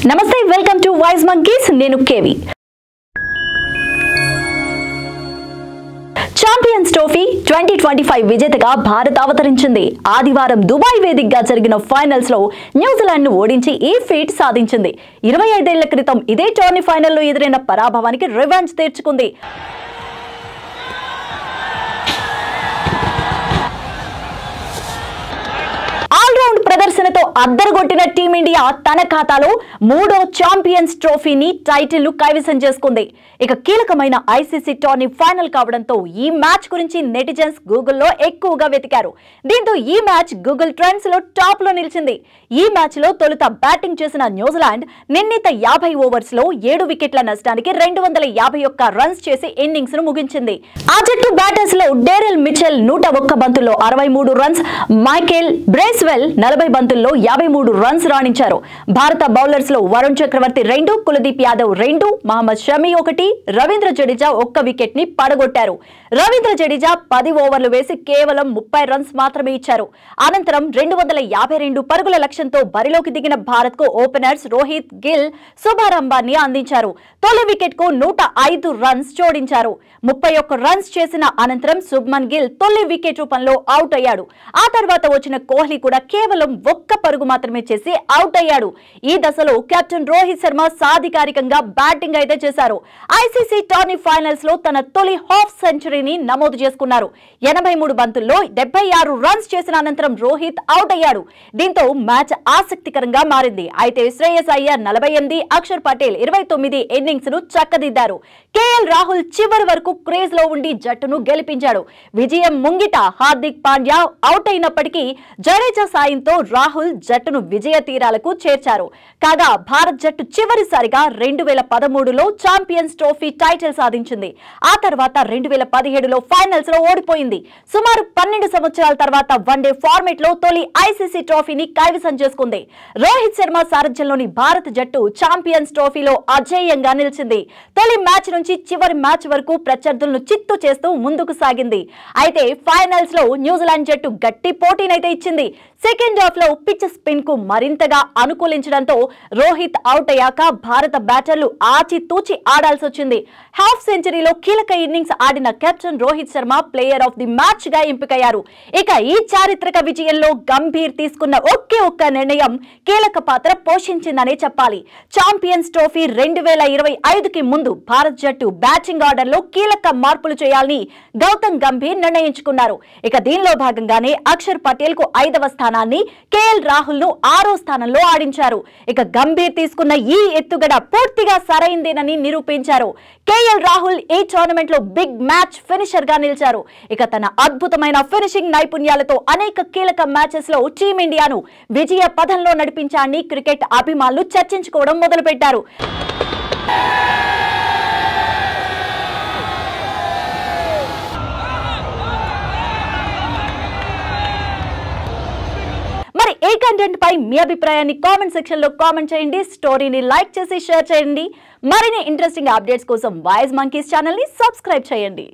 నమస్తే, welcome to wise monkeys. నేను KV. Champions trophy 2025 విజేతగా భారత్ అవతరించింది. ఆదివారం దుబాయ్ వేదికగా జరిగిన ఫైనల్స్ లో న్యూజిలాండ్ ను ఓడించి ఈ ఫీట్ సాధించింది. 25 ఏళ్ల క్రితం ఇదే టోర్నీ ఫైనల్లో ఎదురైన పరాభవానికి రివెంజ్ తీర్చుకుంది. ఆల్రౌండ్ ప్రదర్శనతో అద్దరగొట్టిన టీమిండియా తన ఖాతాలో 3వ ఛాంపియన్స్ ట్రోఫీని టైటిల్ ను కైవసం చేసుకుంది. ఇక కీలకమైన ఐసీసీ టోర్నీ ఫైనల్ కావడంతో ఈ మ్యాచ్ గురించి నెటిజన్స్ గూగుల్లో ఎక్కువగా వెతికారు. దీంతో ఈ మ్యాచ్ గూగుల్ ట్రెండ్స్ లో టాప్ లో నిలిచింది. ఈ మ్యాచ్ లో తొలుత బ్యాటింగ్ చేసిన న్యూజిలాండ్ నిర్ణీత 50 ఓవర్స్ లో 7 వికెట్ల నష్టానికి 251 రన్స్ చేసి ఇన్నింగ్స్ ను ముగించింది. ఆ జట్టు బ్యాటర్స్ లో డేరెల్ మిచెల్ 101 బంతుల్లో 63 రన్స్, మైకేల్ బ్రేస్వెల్ 40 బంతుల్లో 53 రన్స్ రాణించారు. భారత బౌలర్స్ లో వరుణ్ చక్రవర్తి 2, కులదీప్ యాదవ్ 2, మహమ్మద్ షమి 1, రవీంద్ర జడేజా 1 వికెట్ ని పడగొట్టారు. రవీంద్ర జడేజా 10 ఓవర్లు వేసి కేవలం 30 రన్స్ మాత్రమే ఇచ్చారు. అనంతరం 252 పరుగుల లక్ష్యంతో బరిలోకి దిగిన భారత్ కు ఓపెనర్స్ రోహిత్ గిల్ శుభారంభాన్ని అందించారు. తొలి వికెట్ కు 105 రన్స్ జోడించారు. 31 రన్స్ చేసిన అనంతరం శుభ్మన్ గిల్ తొలి వికెట్ రూపంలో అవుట్ అయ్యాడు. ఆ తర్వాత వచ్చిన కోహ్లీ కూడా కేవలం 1 పరుగు మాత్రమే చేసి అవుట్ అయ్యాడు. ఈ దశలో కెప్టెన్ రోహిత్ శర్మ సాధికారికంగా బ్యాటింగ్ అయితే చేశారు. ఐసీసీ టోర్నీ ఫైనల్స్ లో తన తొలి హాఫ్ సెంచరీని నమోదు చేసుకున్నారు. 83 బంతుల్లో 76 రన్స్ చేసిన అనంతరం రోహిత్ అవుట్ అయ్యాడు. దీంతో మ్యాచ్ ఆసక్తికరంగా మారింది. అయితే శ్రేయస్ అయ్యర్ 48, అక్షర్ పటేల్ 29 ఇన్నింగ్స్ ను చక్కదిద్దారు. కేఎల్ రాహుల్ చివరి వరకు క్రేజ్ లో ఉండి జట్టును గెలిపించాడు. విజయం ముంగిట హార్దిక్ పాండ్యా అవుట్ అయినప్పటికీ జడేజా సాయంతో రాహుల్ జట్టును విజయ తీరాలకు చేర్చారు. కాగా భారత్ జట్టు చివరిసారిగా 2013లో ఛాంపియన్స్ ట్రోఫీ టైటిల్ సాధించింది. ఆ తర్వాత 2017లో ఫైనల్స్ లో ఓడిపోయింది. సుమారు 12 సంవత్సరాల తర్వాత వన్డే ఫార్మేట్ లో తొలి ఐసీసీ ట్రోఫీని కైవసం చేసుకుంది. రోహిత్ శర్మ సారథ్యంలోని భారత జట్టు ఛాంపియన్స్ ట్రోఫీలో అజేయంగా నిలిచింది. తొలి మ్యాచ్ నుంచి చివరి మ్యాచ్ వరకు ప్రత్యర్థులను చిత్తు చేస్తూ ముందుకు సాగింది. అయితే ఫైనల్స్ లో న్యూజిలాండ్ జట్టు గట్టి పోటీనైతే ఇచ్చింది. సెకండ్ హాఫ్ లో పిచ్ స్పిన్ కు మరింతగా అనుకూలించడంతో రోహిత్ అవుట్ అయ్యాక భారత బ్యాటర్లు ఆచితూచి ఆడాల్సి వచ్చింది. హాఫ్ సెంచరీలో కీలక ఇన్నింగ్స్ ఆడిన captain Rohit Sharma player of the match గా ఎంపికయ్యారు. ఇక ఈ చారిత్రక విజయంలో గంభీర్ తీసుకున్న ఒక్క నిర్ణయం కీలక పాత్ర పోషించిందనే చెప్పాలి. ఛాంపియన్స్ ట్రోఫీ 2025కి ముందు భారత్ జట్టు బ్యాటింగ్ ఆర్డర్ లో కీలక మార్పులు చేయాలని గౌతమ్ గంభీర్ నిర్ణయించుకున్నారు. ఇక దీనిలో భాగంగానే అక్షర్ పటేల్ కు 5వ స్థానాన్ని, కేఎల్ రాహుల్ ను 6వ స్థానంలో ఆడించారు. ఇక గంభీర్ తీసుకున్న ఈ ఎత్తుగడ పూర్తిగా సరైందేనని నిరూపించారు. కేఎల్ రాహుల్ ఈ టోర్నమెంట్ లో బిగ్ మ్యాచ్ ఫినిషర్ గా నిలిచారు. ఇక తన అద్భుతమైన ఫినిషింగ్ నైపుణ్యాలతో అనేక కీలక మ్యాచెస్ లో టీమిండియాను విజయ పథంలో నడిపించాలని క్రికెట్ అభిమానులు చర్చించుకోవడం మొదలుపెట్టారు. మరి ఈ కంటెంట్ పై మీ అభిప్రాయాన్ని కామెంట్ సెక్షన్ లో కామెంట్ చేయండి. స్టోరీని లైక్ చేసి షేర్ చేయండి. మరిన్ని ఇంట్రెస్టింగ్ అప్డేట్స్ కోసం వైజ్ మంకీస్ ఛానల్ ని సబ్స్క్రైబ్ చేయండి.